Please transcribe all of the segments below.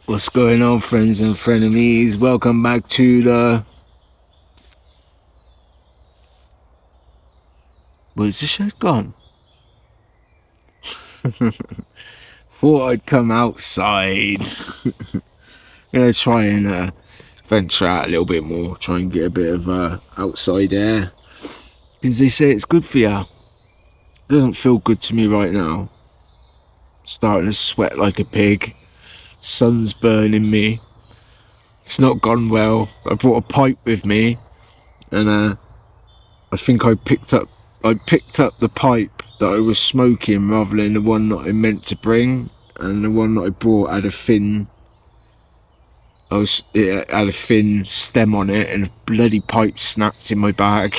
What's going on, friends and frenemies? Welcome back to the... Where's the shed gone? Thought I'd come outside. Gonna try and venture out a little bit more. Try and get a bit of outside air. Because they say it's good for you. It doesn't feel good to me right now. Starting to sweat like a pig. Sun's burning me. It's not gone well. I brought a pipe with me, and I think I picked up the pipe that I was smoking rather than the one that I meant to bring, and the one that I brought had a thin it had a thin stem on it, and a bloody pipe snapped in my bag.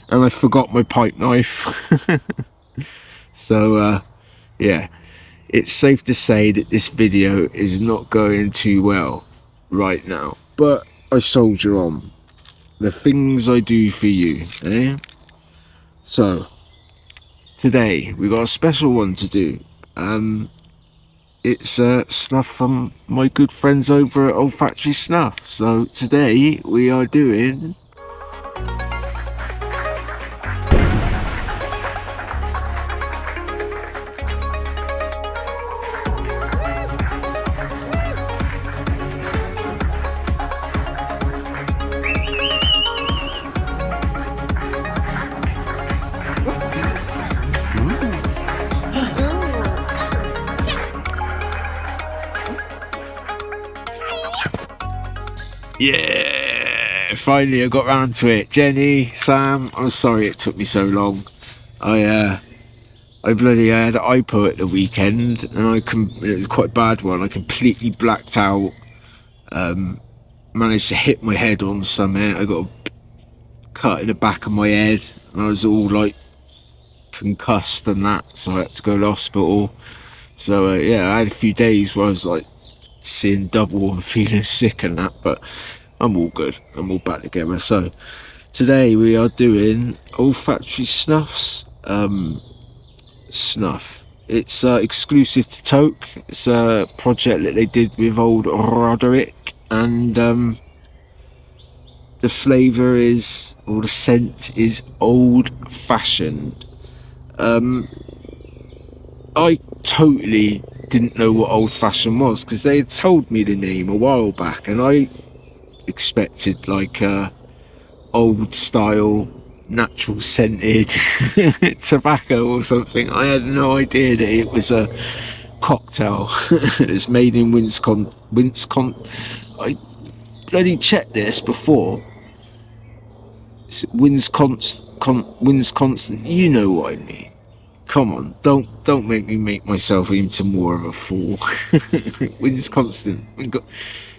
And I forgot my pipe knife. So yeah, it's safe to say that this video is not going too well right now, but I soldier on. The things I do for you, eh? So today we got a special one to do. It's snuff from my good friends over at Ol'Factory Snuff. So today we are doing yeah, finally I got round to it. Jenny, Sam, I'm sorry it took me so long. I had an IPO at the weekend, and it was quite a bad one. I completely blacked out. Managed to hit my head on something. I got a cut in the back of my head, and I was all like concussed and that, so I had to go to the hospital. So yeah, I had a few days where I was like seeing double and feeling sick and that, but I'm all good. I'm all back together. So today we are doing Ol'Factory Snuff's snuff. It's exclusive to Toque. It's a project that they did with old Roderick, and the flavour is, or the scent is, old fashioned. I totally didn't know what old fashioned was, because they had told me the name a while back, and I expected like old style natural scented tobacco or something. I had no idea that it was a cocktail. It's made in Wisconsin. I bloody checked this before. It's Wisconsin. You know what I mean. Come on, don't make me make myself into more of a fool. Wisconsin.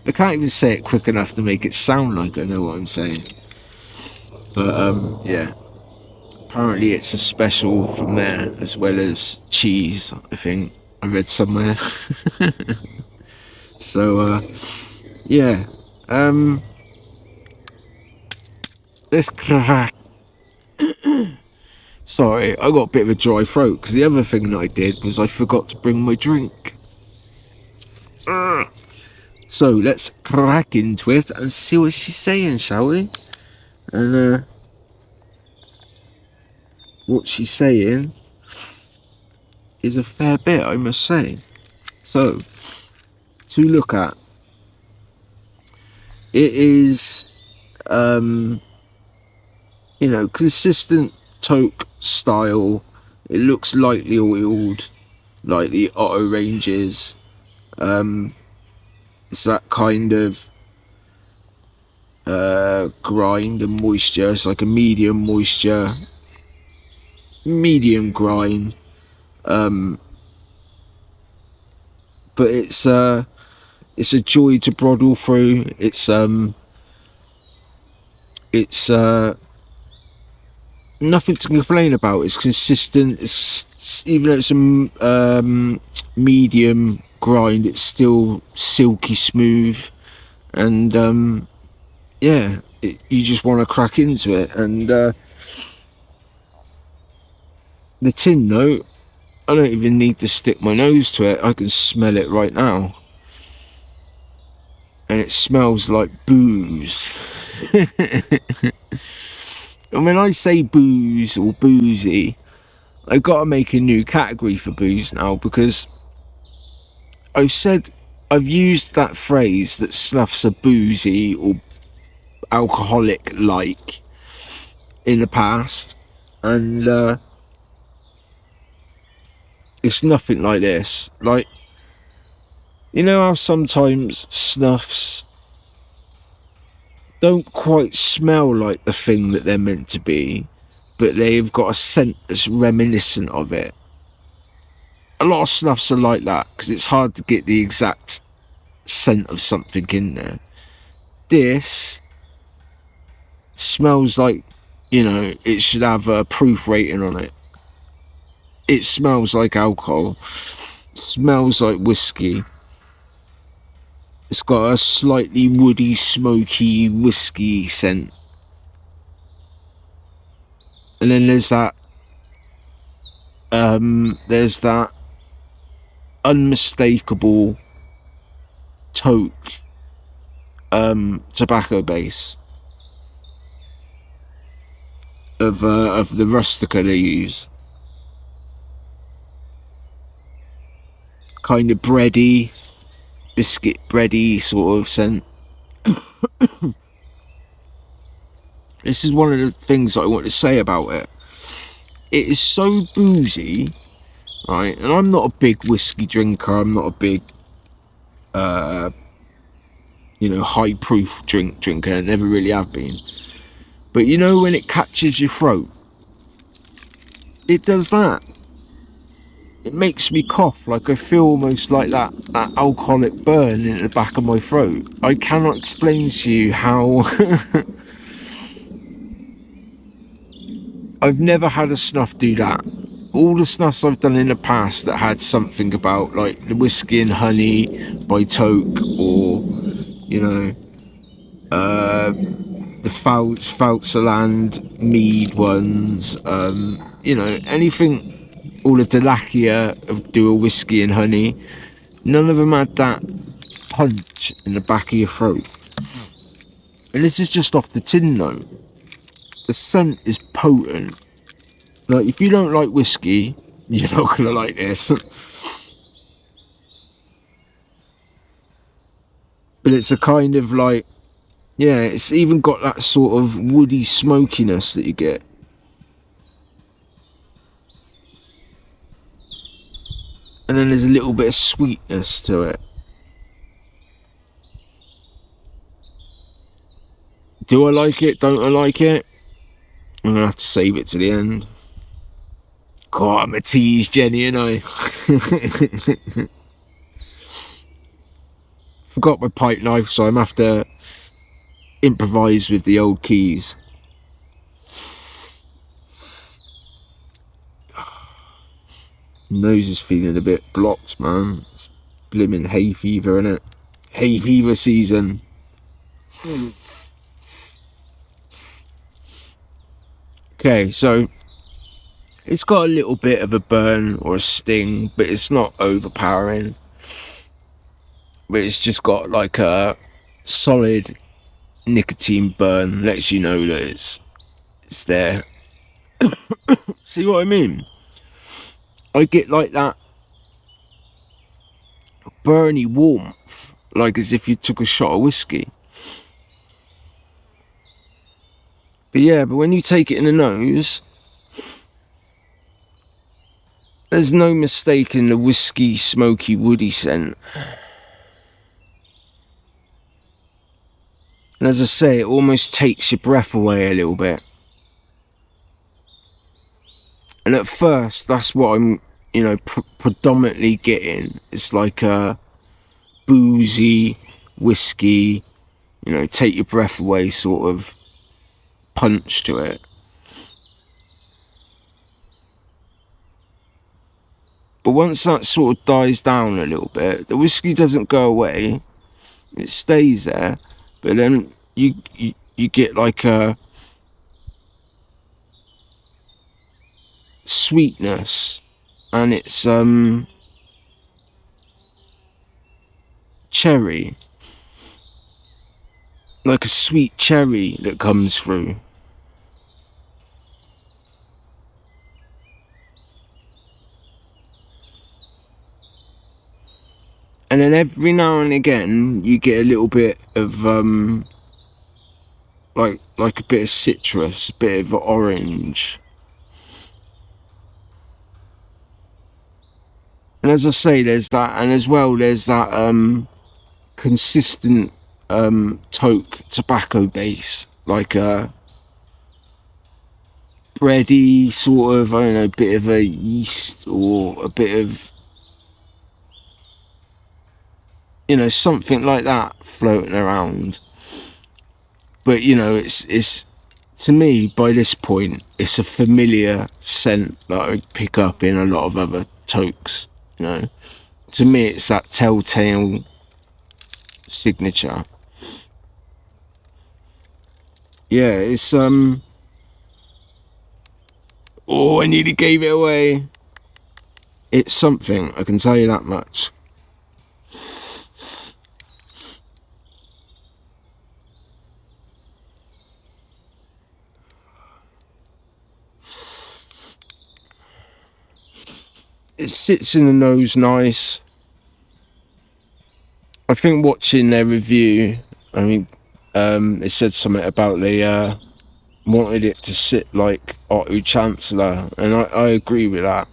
I can't even say it quick enough to make it sound like I know what I'm saying. But yeah, apparently it's a special from there, as well as cheese, I think I read somewhere. So yeah, let's crack. Sorry, I got a bit of a dry throat, because the other thing that I did was I forgot to bring my drink. So let's crack into it and see what she's saying, shall we? And what she's saying is a fair bit, I must say. So, to look at, it is, consistent Toque style. It looks lightly oiled, like the Otto ranges. It's that kind of grind and moisture. It's like a medium moisture, medium grind. But it's a joy to brodle through. It's nothing to complain about. It's consistent. It's, even though it's a medium grind, it's still silky smooth, and yeah, you just want to crack into it. And the tin note, I don't even need to stick my nose to it. I can smell it right now. And it smells like booze. And when I say booze or boozy, I've got to make a new category for booze now, because I've used that phrase that snuffs are boozy or alcoholic like in the past, and it's nothing like this. Like, you know how sometimes snuffs don't quite smell like the thing that they're meant to be, but they've got a scent that's reminiscent of it. A lot of snuffs are like that, because it's hard to get the exact scent of something in there. This smells like, you know, it should have a proof rating on it. It smells like alcohol. It smells like whiskey. It's got a slightly woody, smoky whiskey scent. And then there's that unmistakable Toque tobacco base of the rustica they use. Kind of bready, biscuit bready sort of scent. This is one of the things that I want to say about it. It is so boozy, right? And I'm not a big whiskey drinker. I'm not a big, high proof drinker. I never really have been. But you know when it catches your throat, it does that. It makes me cough. Like, I feel almost like that alcoholic burn in the back of my throat. I cannot explain to you how. I've never had a snuff do that. All the snuffs I've done in the past that had something about, like the Whiskey and Honey by Toque, or, you know, the Fauxland mead ones, you know, anything, all the Delakia of do a Whiskey and Honey, none of them had that punch in the back of your throat. And this is just off the tin though. The scent is potent. Like, if you don't like whiskey, you're not gonna like this. But it's a kind of like, yeah, it's even got that sort of woody smokiness that you get. And then there's a little bit of sweetness to it. Do I like it? Don't I like it? I'm gonna have to save it to the end. God, I'm a tease, Jenny, and I. Forgot my pipe knife, so I'm gonna have to improvise with the old keys. Nose is feeling a bit blocked, man. It's blimmin' hay fever, innit? Hay fever season. Okay, so it's got a little bit of a burn or a sting, but it's not overpowering. But it's just got like a solid nicotine burn, lets you know that it's there. See what I mean? I get like that burny warmth, like as if you took a shot of whiskey. But yeah, but when you take it in the nose, there's no mistaking the whiskey, smoky, woody scent. And as I say, it almost takes your breath away a little bit. And at first, that's what I'm, you know, predominantly getting. It's like a boozy, whiskey, you know, take your breath away sort of punch to it. But once that sort of dies down a little bit, the whiskey doesn't go away. It stays there. But then you get like a sweetness and it's cherry, like a sweet cherry that comes through. And then every now and again you get a little bit of like a bit of citrus, a bit of orange. And as I say, there's that, and as well there's that consistent Toque tobacco base, like a bready sort of, I don't know, bit of a yeast or a bit of, you know, something like that floating around. But you know, it's to me by this point it's a familiar scent that I pick up in a lot of other Toques. You know, to me it's that telltale signature. Yeah, it's oh, I nearly gave it away. It's something, I can tell you that much. It sits in the nose nice. I think watching their review, I mean, they said something about they wanted it to sit like Otto Chancellor, and I agree with that,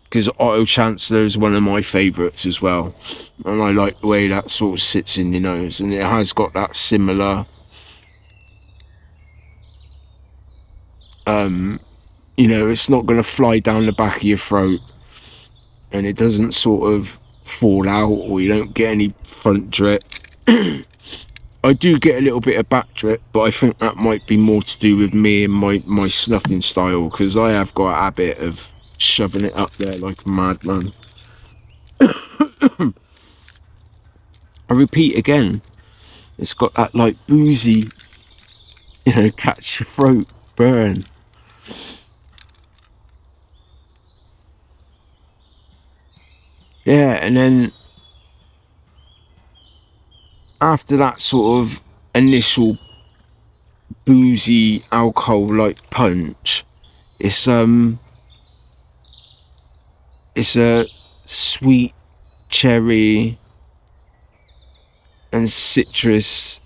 because Otto Chancellor is one of my favourites as well, and I like the way that sort of sits in your nose, and it has got that similar you know, it's not going to fly down the back of your throat, and it doesn't sort of fall out, or you don't get any front drip. I do get a little bit of back drip, but I think that might be more to do with me and my snuffing style, because I have got a habit of shoving it up there like a madman. I repeat again, it's got that like boozy, you know, catch your throat burn. Yeah, and then after that sort of initial boozy alcohol like punch, it's a sweet cherry and citrus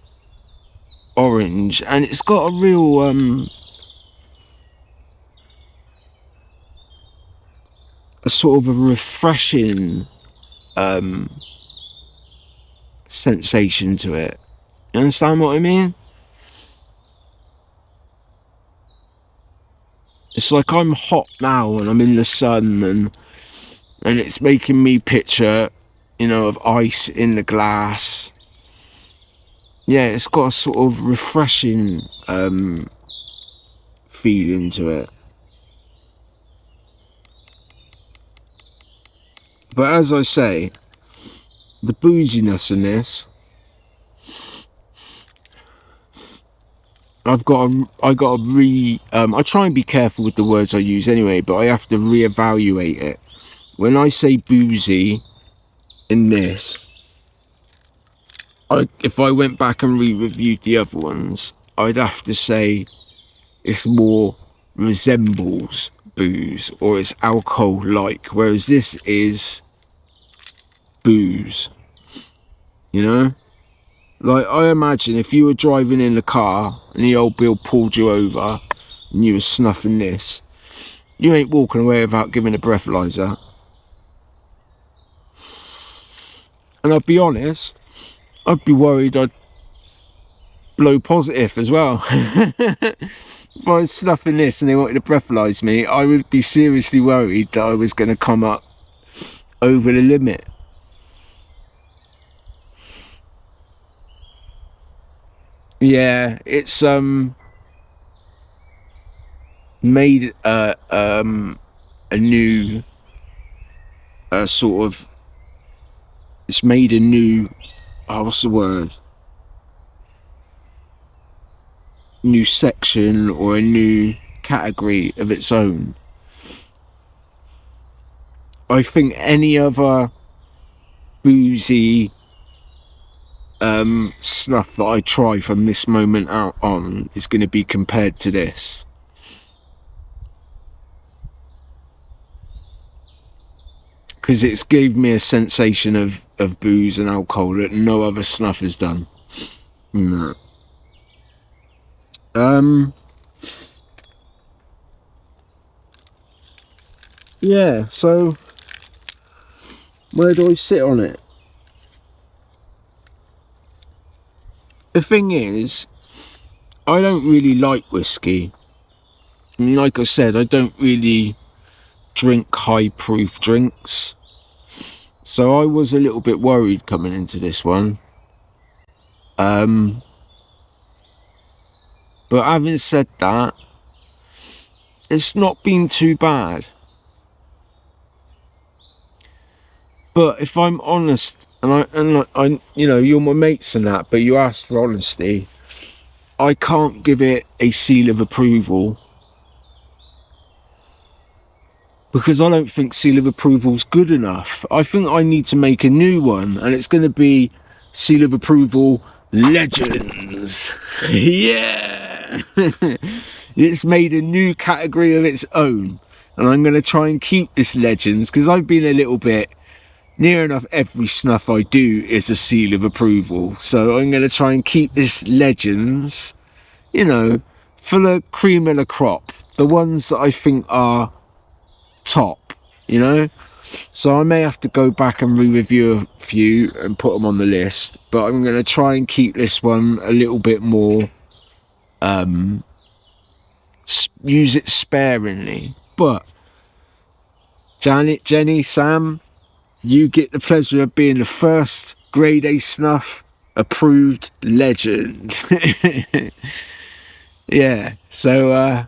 orange, and it's got a real a sort of a refreshing sensation to it. You understand what I mean? It's like I'm hot now and I'm in the sun, and it's making me picture, you know, of ice in the glass. Yeah, it's got a sort of refreshing feeling to it. But as I say, the booziness in this, I try and be careful with the words I use anyway, but I have to reevaluate it. When I say boozy in this, if I went back and re-reviewed the other ones, I'd have to say it's more resembles booze, or it's alcohol-like, whereas this is booze, you know? Like, I imagine if you were driving in the car and the old Bill pulled you over and you were snuffing this, you ain't walking away without giving a breathalyzer. And I'd be honest, I'd be worried I'd blow positive as well. If I was snuffing this and they wanted to breathalyze me, I would be seriously worried that I was going to come up over the limit. Yeah, it's made a new sort of, it's made a new, oh, what's the word, new section or a new category of its own. I think any other boozy snuff that I try from this moment out on is going to be compared to this. Because it's gave me a sensation of booze and alcohol that no other snuff has done. No. Yeah, so where do I sit on it? The thing is, I don't really like whiskey. I mean, like I said, I don't really drink high proof drinks. So I was a little bit worried coming into this one. But having said that, it's not been too bad. But if I'm honest, and I, you know, you're my mates and that, but you asked for honesty, I can't give it a seal of approval because I don't think seal of approval's good enough. I think I need to make a new one, and it's going to be seal of approval legends. Yeah. It's made a new category of its own, and I'm going to try and keep this legends because I've been a little bit near enough every snuff I do is a seal of approval. So I'm going to try and keep this legends, you know, for the cream of the crop, the ones that I think are top, you know. So I may have to go back and re-review a few and put them on the list, but I'm going to try and keep this one a little bit more, use it sparingly. But Janet, Jenny, Sam, you get the pleasure of being the first grade A snuff approved legend. Yeah, so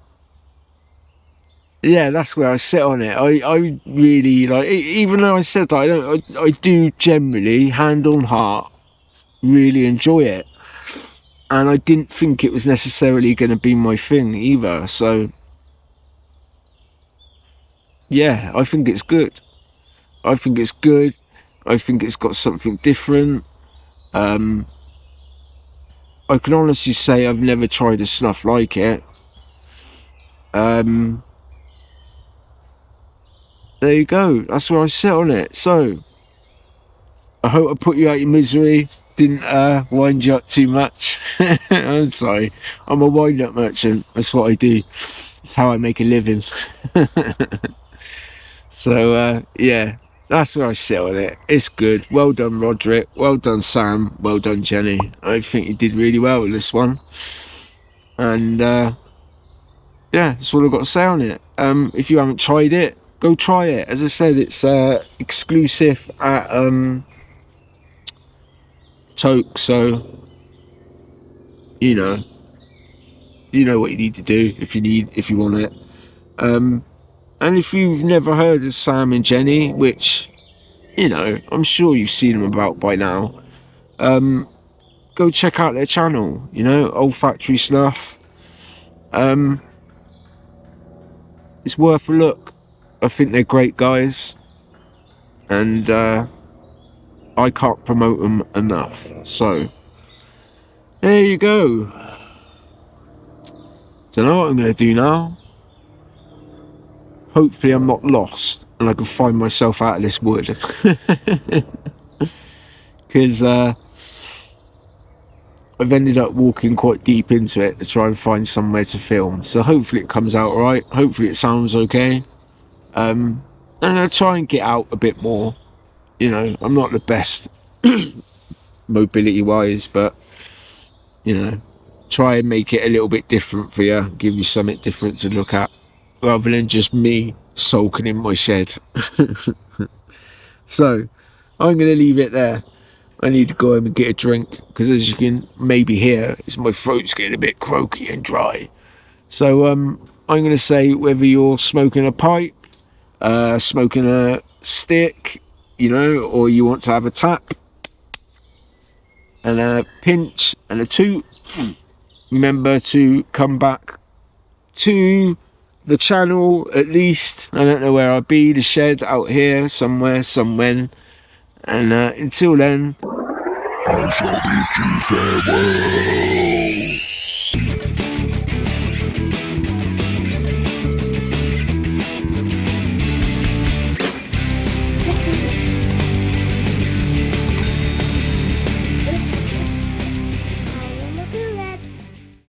yeah, that's where I sit on it. I really like, even though I said that I do generally, hand on heart, really enjoy it, and I didn't think it was necessarily going to be my thing either. So yeah, I think it's good. I think it's good. I think it's got something different. I can honestly say I've never tried a snuff like it. There you go. That's where I sit on it. So I hope I put you out your misery. Didn't wind you up too much. I'm sorry. I'm a wind-up merchant. That's what I do. It's how I make a living. So yeah, that's where I sit on it. It's good. Well done, Roderick. Well done, Sam. Well done, Jenny. I think you did really well with this one. And yeah, that's all I've got to say on it. If you haven't tried it, go try it. As I said, it's exclusive at Toque, so you know what you need to do if you want it. And if you've never heard of Sam and Jenny, which, you know, I'm sure you've seen them about by now, go check out their channel, you know, Ol'Factory Snuff. It's worth a look. I think they're great guys, and I can't promote them enough. So there you go. Don't know what I'm going to do now. Hopefully I'm not lost and I can find myself out of this wood. Because I've ended up walking quite deep into it to try and find somewhere to film. So hopefully it comes out alright. Hopefully it sounds okay. And I'll try and get out a bit more. You know, I'm not the best mobility wise, but you know, try and make it a little bit different for you. Give you something different to look at, rather than just me sulking in my shed. So I'm going to leave it there. I need to go home and get a drink, because as you can maybe hear, my throat's getting a bit croaky and dry. So I'm going to say, whether you're smoking a pipe, smoking a stick, you know, or you want to have a tap and a pinch and a toot, remember to come back to the channel at least. I don't know where I'll be, the shed out here somewhere, somewhen. And until then, I shall bid you farewell.